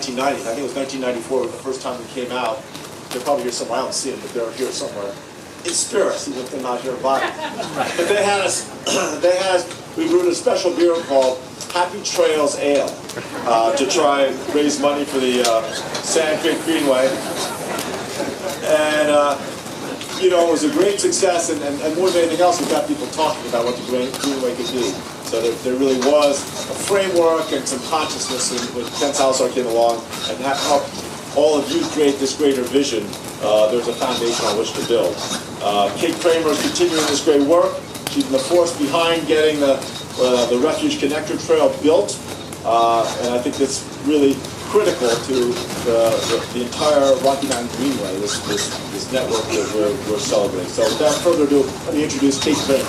1990. I think it was 1994 was the first time we came out. They're probably here somewhere. I don't see them, but they're here somewhere. In spirit, even if they're not here body. But they had us, we brewed a special beer called Happy Trails Ale to try and raise money for the Sand Creek Greenway. And, you know, it was a great success, and more than anything else, we got people talking about what the Greenway could be. So there really was a framework and some consciousness when Ken Salazar came along and helped all of you create this greater vision. There's a foundation on which to build. Kate Kramer is continuing this great work. She's the force behind getting the Refuge Connector Trail built, and I think that's really critical to the entire Rocky Mountain Greenway, this network that we're celebrating. So without further ado, let me introduce Kate Kramer.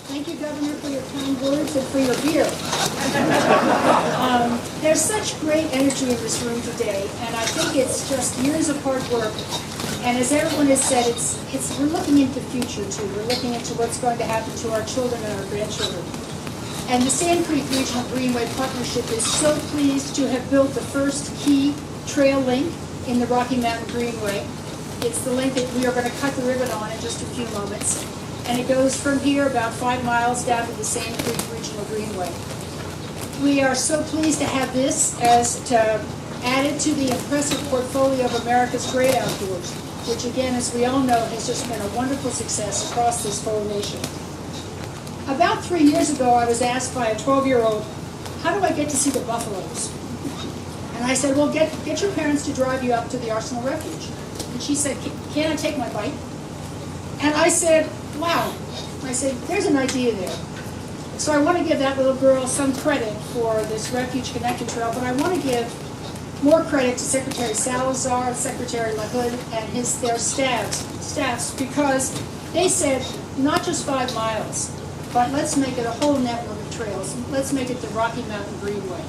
Thank you, Governor, for your kind words and for your beer. There's such great energy in this room today, and I think it's just years of hard work. And as everyone has said, we're looking into the future too. We're looking into what's going to happen to our children and our grandchildren. And the Sand Creek Regional Greenway Partnership is so pleased to have built the first key trail link in the Rocky Mountain Greenway. It's the link that we are going to cut the ribbon on in just a few moments. And it goes from here about 5 miles down to the Sand Creek Regional Greenway. We are so pleased to have this added to the impressive portfolio of America's Great Outdoors, which again, as we all know, has just been a wonderful success across this whole nation. About 3 years ago, I was asked by a 12-year-old, how do I get to see the buffaloes? And I said, well, get your parents to drive you up to the Arsenal Refuge. And she said, can I take my bike? And I said, wow. I said, there's an idea there. So I want to give that little girl some credit for this Refuge Connected Trail, but I want to give more credit to Secretary Salazar, Secretary LaHood, and their staffs, because they said not just 5 miles, but let's make it a whole network of trails. Let's make it the Rocky Mountain Greenway.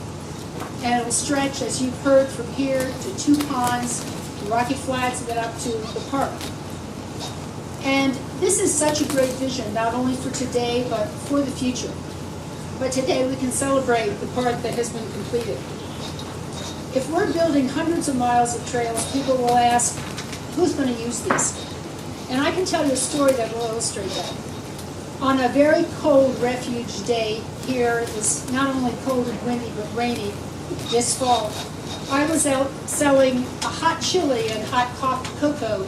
And it will stretch, as you've heard, from here to 2 ponds, the Rocky Flats, and then up to the park. And this is such a great vision, not only for today, but for the future. But today we can celebrate the part that has been completed. If we're building hundreds of miles of trails, people will ask, who's going to use these? And I can tell you a story that will illustrate that. On a very cold Refuge day here, it was not only cold and windy, but rainy this fall, I was out selling a hot chili and hot cocoa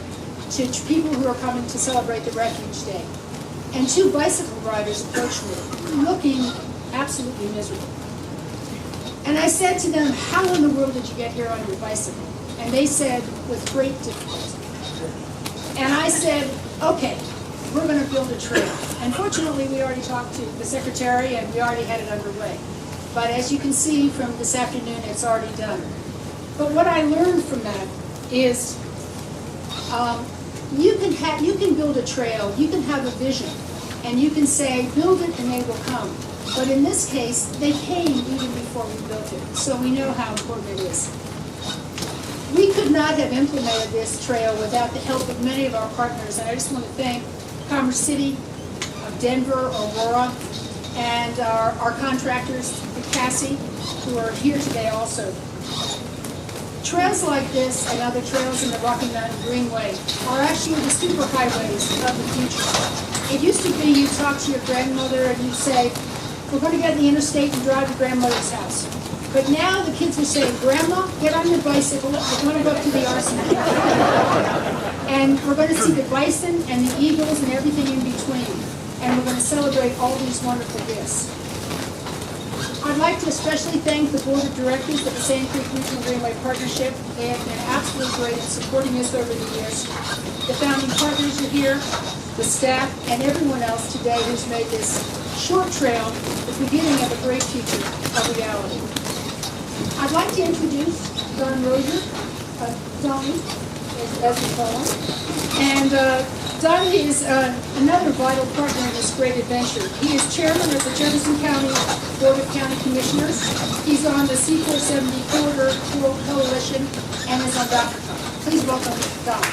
to people who are coming to celebrate the Refuge Day. And 2 bicycle riders approached me, looking absolutely miserable. And I said to them, how in the world did you get here on your bicycle? And they said, with great difficulty. And I said, okay, we're going to build a trail. And fortunately, we already talked to the secretary and we already had it underway. But as you can see from this afternoon, it's already done. But what I learned from that is you can build a trail, you can have a vision, and you can say, build it and they will come. But in this case, they came even before we built it, so we know how important it is. We could not have implemented this trail without the help of many of our partners, and I just want to thank Commerce City, of Denver, Aurora, and our contractors, Cassie, who are here today also. Trails like this and other trails in the Rocky Mountain Greenway are actually the superhighways of the future. It used to be you talk to your grandmother and you say, we're going to get on the interstate and drive to grandmother's house. But now the kids are saying, Grandma, get on your bicycle, we're going to go up to the arsenal. And we're going to see the bison and the eagles and everything in between. And we're going to celebrate all these wonderful gifts. I'd like to especially thank the Board of Directors of the Sand Creek Regional Greenway Partnership. They have been absolutely great in supporting us over the years. The founding partners are here, the staff, and everyone else today who's made this short trail the beginning of a great future a reality. I'd like to introduce Don Roger, Donnie, as we call him. And Donnie is another vital partner in this great adventure. He is chairman of the Jefferson County Board of County Commissioners. He's on the C470 Corridor Coalition and is on DRCOG. Please welcome Don.